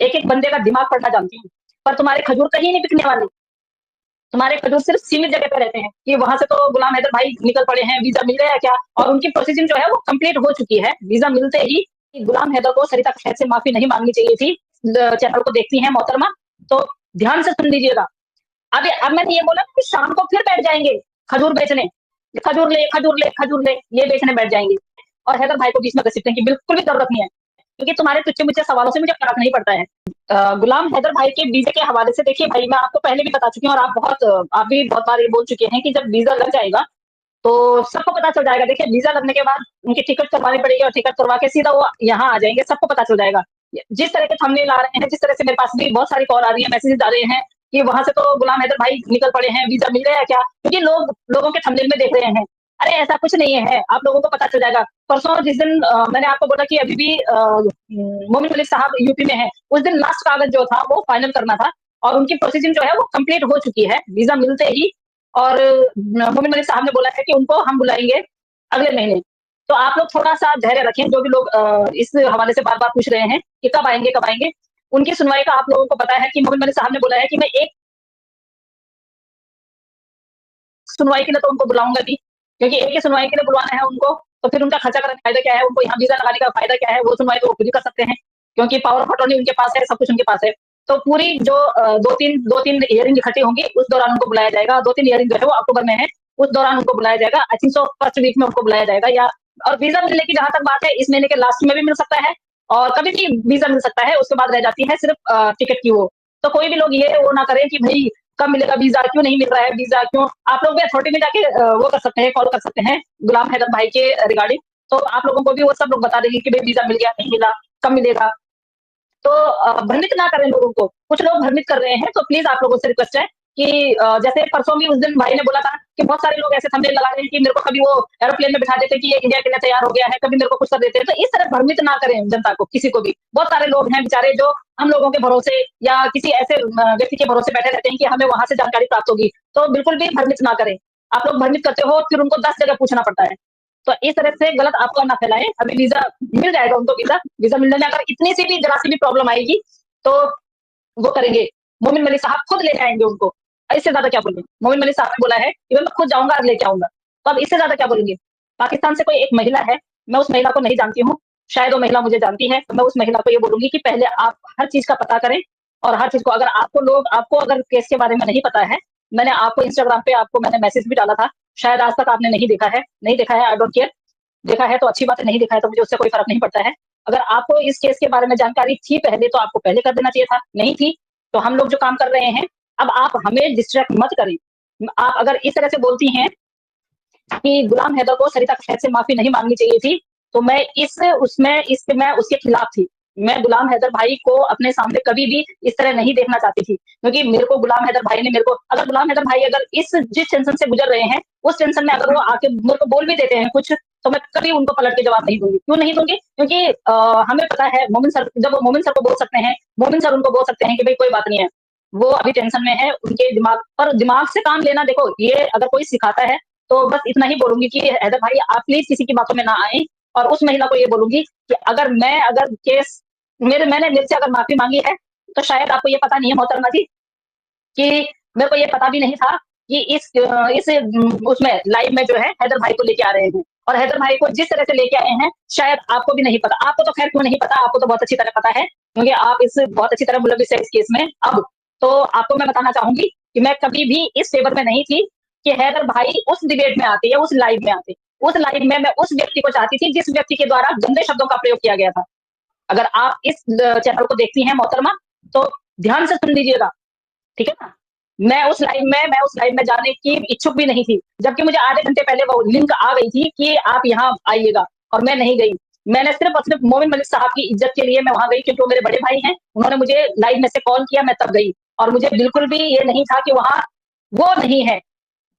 एक-एक बंदे का दिमाग पढ़ना जानती हूँ, पर तुम्हारे खजूर कहीं नहीं बिकने वाले। तुम्हारे खजूर सिर्फ सीमित जगह पे रहते हैं कि वहाँ से तो गुलाम हैदर भाई निकल पड़े हैं, वीज़ा मिल गया क्या? और उनकी प्रोसेसिंग जो है वो कंप्लीट हो चुकी है। वीज़ा मिलते ही कि गुलाम हैदर को सरिता कैफ से माफ़ी नहीं माँगनी चाहिए थी। चैनल को देखती हैं मोहतरमा, तो ध्यान से सुन लीजिएगा। अब मैंने ये बोला कि शाम को फिर बैठ जाएँगे खजूर बेचने। खजूर ले, खजूर ले, खजूर ले, ये बेचने बैठ जाएँगे। और हैदर भाई को बीच में घसीटने की बिल्कुल भी ज़रूरत नहीं है, क्योंकि तुम्हारे तुच्छ-मुच्छ सवालों से मुझे फ़र्क नहीं पड़ता है। गुलाम हैदर भाई के वीज़े के हवाले से देखिए भाई, मैं आपको पहले भी बता चुकी हूँ और आप भी बहुत बार ये बोल चुके हैं कि जब वीज़ा लग जाएगा, तो सबको पता चल जाएगा। देखिए वीज़ा लगने के बाद उनकी टिकट करवानी पड़ेगी और टिकट करवा के सीधा वो यहाँ आ जाएँगे, सबको पता चल जाएगा। जिस तरह के थंबनेल आ रहे हैं, जिस तरह से मेरे पास भी बहुत सारी कॉल आ रही है, मैसेजेस आ रहे हैं कि वहाँ से तो गुलाम हैदर भाई निकल पड़े हैं, वीज़ा मिल गया क्या? क्योंकि लोगों के थंबनेल में देख रहे हैं। अरे ऐसा कुछ नहीं है, आप लोगों को पता चल जाएगा। परसों जिस दिन मैंने आपको बोला कि अभी भी मोमिन मलिक साहब यूपी में हैं, उस दिन लास्ट कागज़ जो था वो फाइनल करना था और उनकी प्रोसेसिंग जो है वो कंप्लीट हो चुकी है, वीज़ा मिलते ही। और मोमिन मलिक साहब ने बोला है कि उनको हम बुलाएँगे अगले महीने। तो आप लोग थोड़ा-सा धैर्य रखें, जो भी लोग इस हवाले से बार-बार पूछ रहे हैं कि कब आएँगे, कब आएँगे? उनकी सुनवाई का आप लोगों को पता है कि मोमिन मलिक साहब ने बोला है कि मैं एक सुनवाई के लिए तो उनको बुलाऊँगा नहीं, क्योंकि एक ही सुनवाई के लिए बुलवाना है उनको, तो फिर उनका खर्चा करने का फ़ायदा क्या है? उनको यहाँ वीज़ा लगाने का फ़ायदा क्या है? वो सुनवाई तो वो खुद ही कर सकते हैं, क्योंकि पावर ऑफ अटॉर्नी उनके पास है, सब कुछ उनके पास है। तो पूरी जो 2-3 हियरिंग इकट्ठी होंगी, उस दौरान उनको बुलाया जाएगा। 2-3 हियरिंग जो है वो अक्टूबर में है, उस दौरान उनको बुलाया जाएगा। I think so first week में उनको बुलाया जाएगा या और वीज़ा मिलने की जहाँ तक बात है, इस महीने के लास्ट में भी मिल सकता है और कभी भी वीज़ा मिल सकता है, उसके बाद रह जाती है सिर्फ़ टिकट की वो। तो कोई भी लोग ये वो ना करें कि भई कब मिलेगा वीज़ा, क्यों नहीं मिल रहा है वीज़ा, क्यों? आप लोग भी अथॉरिटी में जाके वो कर सकते हैं, कॉल कर सकते हैं, गुलाम हैदर भाई के रिगार्डिंग। तो आप लोगों को भी वो सब लोग बता देंगे कि भई वीज़ा मिल गया, नहीं मिला, कब मिलेगा। तो भ्रमित ना करें लोगों को। कुछ लोग भ्रमित कर रहे हैं, तो प्लीज़ आप लोगों से रिक्वेस्ट है कि जैसे परसों भी उस दिन भाई ने बोला था कि बहुत सारे लोग ऐसे थंबनेल लगा रहे हैं कि मेरे को कभी वो एरोप्लेन में बिठा देते हैं कि ये इंडिया के लिए तैयार हो गया है, कभी मेरे को कुछ कर देते हैं। तो इस तरह भ्रमित ना करें जनता को, किसी को भी। बहुत सारे लोग हैं बेचारे जो हम लोगों के भरोसे या किसी ऐसे व्यक्ति के भरोसे बैठे रहते हैं कि हमें वहाँ से जानकारी प्राप्त होगी। तो बिल्कुल भी भ्रमित ना करें। आप लोग भ्रमित करते हो, फिर उनको 10 जगह पूछना पड़ता है। तो इस तरह से गलत अफ़वाह ना फैलाएँ। अभी वीज़ा मिल जाएगा उनको वीज़ा। वीज़ा मिलने में अगर इतनी सी भी ज़रा-सी भी प्रॉब्लम आएगी, तो वो करेंगे। मोमिन मलिक साहब खुद लेके आएँगे उनको। इससे ज़्यादा क्या बोलें? मोमिन मलिक साहब ने बोला है कि मैं खुद जाऊँगा और लेके आऊँगा। तो अब इससे ज़्यादा क्या बोलेंगे? पाकिस्तान से कोई एक महिला है, मैं उस महिला को नहीं जानती हूँ, शायद वो महिला मुझे जानती है, तो मैं उस महिला को ये बोलूँगी कि पहले आप हर चीज़ का पता करें और हर चीज़ को अगर आपको अगर केस के बारे में नहीं पता है, मैंने आपको इंस्टाग्राम पे आपको मैंने मैसेज भी डाला था, शायद आज तक आपने नहीं देखा है। नहीं देखा है, आई डोंट केयर। देखा है तो अच्छी बात है, नहीं देखा है तो मुझे उससे कोई फ़र्क नहीं पड़ता है। अगर आपको इस केस के बारे में जानकारी थी पहले, तो आपको पहले कर देना चाहिए था। नहीं थी, तो हम लोग जो काम कर रहे हैं, अब आप हमें डिस्ट्रैक्ट मत करें। आप अगर इस तरह से बोलती हैं कि गुलाम हैदर को सरिता कैफ से माफ़ी नहीं माँगनी चाहिए थी, तो मैं उसके खिलाफ थी। मैं गुलाम हैदर भाई को अपने सामने कभी भी इस तरह नहीं देखना चाहती थी, क्योंकि मेरे को गुलाम हैदर भाई ने मेरे को अगर गुलाम हैदर भाई अगर जिस टेंशन से गुज़र रहे हैं, उस टेंशन में अगर वो आके मेरे को बोल भी देते हैं कुछ, तो मैं कभी उनको पलट के जवाब नहीं दूँगी। क्यों नहीं दूँगी? क्योंकि हमें पता है जब वो मोमिन सर को बोल सकते हैं, मोमिन सर उनको बोल सकते हैं कि भई कोई बात नहीं है, वो अभी टेंशन में है, उनके दिमाग से काम लेना देखो, ये अगर कोई सिखाता है, तो बस इतना ही बोलूँगी कि हैदर भाई आप प्लीज़ किसी की बातों में ना आएँ और उस महिला को ये बोलूँगी कि अगर केस मैंने मेरे से अगर माफ़ी माँगी है, तो शायद आपको ये पता नहीं है मोहतरमा जी कि मेरे को ये पता भी नहीं था कि उसमें लाइव में जो है हैदर भाई को लेके आ रहे हैं और हैदर भाई को जिस तरह से लेके आए हैं, शायद आपको भी नहीं पता। आपको तो खैर क्यों नहीं पता, आपको तो बहुत अच्छी तरह पता है, क्योंकि आप इस बहुत अच्छी तरह मुलविस है इस केस में। अब तो आपको मैं बताना चाहूँगी कि मैं कभी भी इस फ़ेवर में नहीं थी कि हैदर भाई उस डिबेट में आते या उस लाइव में आते। उस लाइव में मैं उस व्यक्ति को चाहती थी जिस व्यक्ति के द्वारा गंदे शब्दों का प्रयोग किया गया था। अगर आप इस चैनल को देखती हैं मोहतरमा, तो ध्यान से सुन लीजिएगा, ठीक है ना? मैं उस लाइव में जाने की इच्छुक भी नहीं थी, जबकि मुझे आधे घंटे पहले वो लिंक आ गई थी कि आप यहाँ आइएगा और मैं नहीं गई। मैंने सिर्फ़ और सिर्फ़ मोमिन मलिक साहब की इज़्ज़त के लिए मैं वहाँ गई क्योंकि वो मेरे बड़े भाई हैं, उन्होंने मुझे लाइव में से कॉल किया, मैं तब गई और मुझे बिल्कुल भी ये नहीं था कि वहाँ वो नहीं है,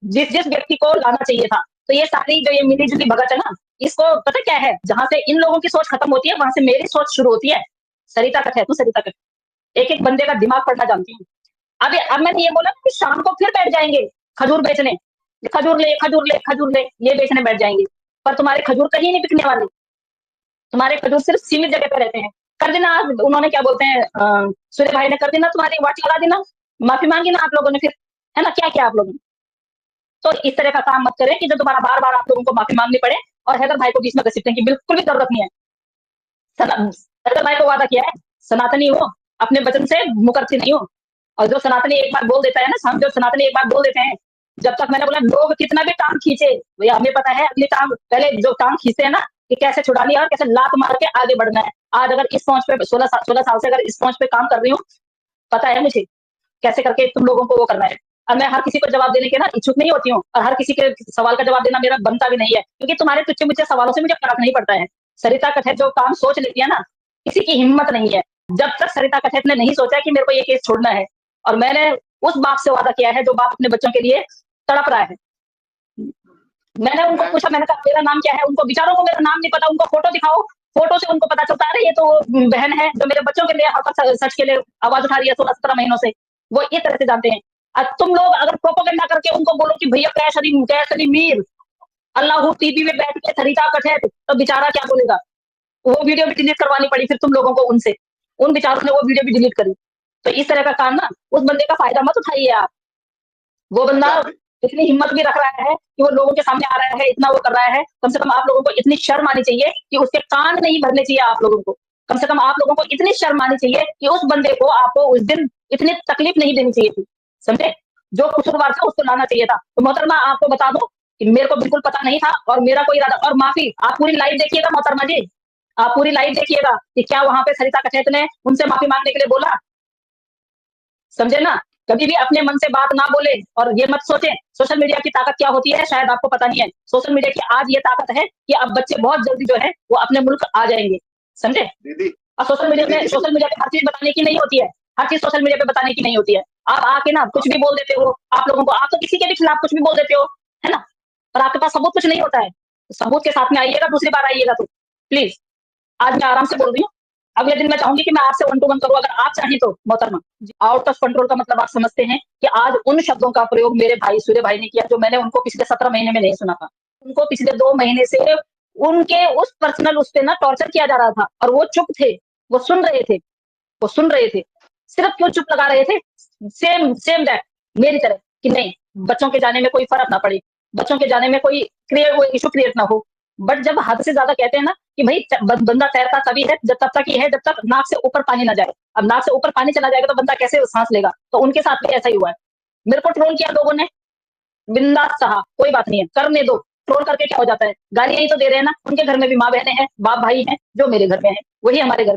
जिस व्यक्ति को लाना चाहिए था। तो ये सारी जो ये मिली-जुली भगत है ना, इसको पता क्या है, जहाँ से इन लोगों की सोच खत्म होती है, वहाँ से मेरी सोच शुरू होती है। सरिता कट है, तू सरिता कट। एक-एक बंदे का दिमाग पढ़ना जानती हूँ। अब मैंने ये बोला कि शाम को फिर बैठ जाएँगे खजूर बेचने। खजूर ले, खजूर ले, खजूर ले, ये बेचने बैठ जाएँगे। पर तुम्हारे खजूर कहीं नहीं बिकने वाले। तुम्हारे खजूर सिर्फ़ सीमित जगह पे रहते हैं। कर देना। उन्होंने क्या बोलते हैं सूर्य भाई ने कर देना, तुम्हारी वाट लगा देना, माफी मांगी ना आप लोगों ने फिर, है ना, क्या किया आप लोगों ने। तो इस तरह का काम मत करें कि जो दोबारा बार बार आप लोगों को माफी मांगनी पड़े और हैदर भाई को बीच में घसीटने की बिल्कुल भी जरूरत नहीं है। हैदर भाई को वादा किया है, सनातनी हो, अपने वचन से मुकरती नहीं हो। और जो सनातनी एक बार बोल देता है ना, हम जो सनातनी एक बार बोल देते हैं, जब तक मैंने बोला लोग कितना भी टांग खींचे, भैया हमें पता है अगली टांग, पहले जो टांग खींचते हैं ना कि कैसे छुड़ानी है और कैसे लात मार के आगे बढ़ना है। आज अगर इस पहुंच पे 16 साल से अगर इस पहुंच पे काम कर रही हूँ, पता है मुझे कैसे करके तुम लोगों को वो करना है। अब मैं हर किसी को जवाब देने के ना इच्छुक नहीं होती हूँ, और हर किसी के सवाल का जवाब देना मेरा बनता भी नहीं है, क्योंकि तुम्हारे तुच्छ मुझे सवालों से मुझे फर्क नहीं पड़ता है। सरिता कठेत जो काम सोच लेती है ना, किसी की हिम्मत नहीं है। जब तक सरिता कठेत ने नहीं सोचा कि मेरे को ये केस छोड़ना है, और मैंने उस बाप से वादा किया है जो बाप अपने बच्चों के लिए तड़प रहा है। मैंने उनको पूछा, मैंने कहा मेरा नाम क्या है, उनको बेचारों को मेरा नाम नहीं पता, उनको फोटो दिखाओ, फोटो से उनको पता चलता है ये तो बहन है जो मेरे बच्चों के लिए सच के लिए आवाज उठा रही है 16-17 महीनों से। वो इस तरह से जानते हैं। अब तुम लोग अगर प्रोपोगेंडा करके उनको बोलो कि भैया कैसरी मीर अल्लाह टीवी में बैठ के सरिता कठेत, तो बेचारा क्या बोलेगा। वो वीडियो भी डिलीट करवानी पड़ी फिर तुम लोगों को उनसे, उन बेचारों ने वो वीडियो भी डिलीट करी। तो इस तरह का काम ना उस बंदे का फायदा मत उठाइए आप। वो बंदा इतनी हिम्मत भी रख रहा है कि वो लोगों के सामने आ रहा है, इतना वो कर रहा है, कम से कम आप लोगों को इतनी शर्म आनी चाहिए कि उसके कान नहीं भरने चाहिए आप लोगों को। कम से कम आप लोगों को इतनी शर्म आनी चाहिए कि उस बंदे को आपको उस दिन इतनी तकलीफ नहीं देनी चाहिए थी, समझे। जो कसूरवार था उसको लाना चाहिए था। तो मोहतरमा आपको बता दो कि मेरे को बिल्कुल पता नहीं था, और मेरा कोई इरादा, और माफी आप पूरी लाइव देखिएगा मोहतरमा जी, आप पूरी लाइव देखिएगा कि क्या वहां पे सरिता कठेत ने उनसे माफी मांगने के लिए बोला, समझे ना। कभी भी अपने मन से बात ना बोले, और ये मत सोचे सोशल मीडिया की ताकत क्या होती है, शायद आपको पता नहीं है। सोशल मीडिया की आज ये ताकत है कि अब बच्चे बहुत जल्दी जो है वो अपने मुल्क आ जाएंगे, समझे। और सोशल मीडिया पे हर चीज बताने की नहीं होती है, हर चीज सोशल मीडिया पे बताने की नहीं होती है। आप आके ना कुछ भी बोल देते हो, आप लोगों को, आप तो किसी के भी खिलाफ कुछ भी बोल देते हो, है ना, और आपके पास सबूत कुछ नहीं होता है। सबूत के साथ में आइएगा, दूसरी बार आइएगा तो प्लीज। आज मैं आराम से बोल रही हूँ, अगले दिन मैं चाहूंगी कि मैं आपसे 1 to 1 करूं, अगर आप चाहें तो मोहतरमा। आउट ऑफ कंट्रोल का मतलब आप समझते हैं कि आज उन शब्दों का प्रयोग मेरे भाई सूर्य भाई ने किया जो मैंने उनको पिछले 17 महीने में नहीं सुना था। उनको पिछले 2 महीने से उनके उस पर्सनल उस पे ना टॉर्चर किया जा रहा था, और वो चुप थे, वो सुन रहे थे, वो सुन रहे थे। सिर्फ क्यों चुप लगा रहे थे, सेम सेम दैट मेरी तरह, कि नहीं बच्चों के जाने में कोई फर्क ना पड़े, बच्चों के जाने में कोई इशू क्रिएट ना हो। बट जब हद से ज्यादा कहते हैं ना कि भाई बंदा तैरता तभी है जब तब तक ये है जब तक नाक से ऊपर पानी ना जाए। अब नाक से ऊपर पानी चला जाएगा तो बंदा कैसे सांस लेगा। तो उनके साथ भी ऐसा ही हुआ है। मेरे को ट्रोल किया लोगों ने, बिंदास कहा कोई बात नहीं है, करने दो, ट्रोल करके क्या हो जाता है, गालियां ही तो दे रहे हैं ना। उनके घर में भी माँ बहनें हैं, बाप भाई हैं, जो मेरे घर में है वही हमारे घर में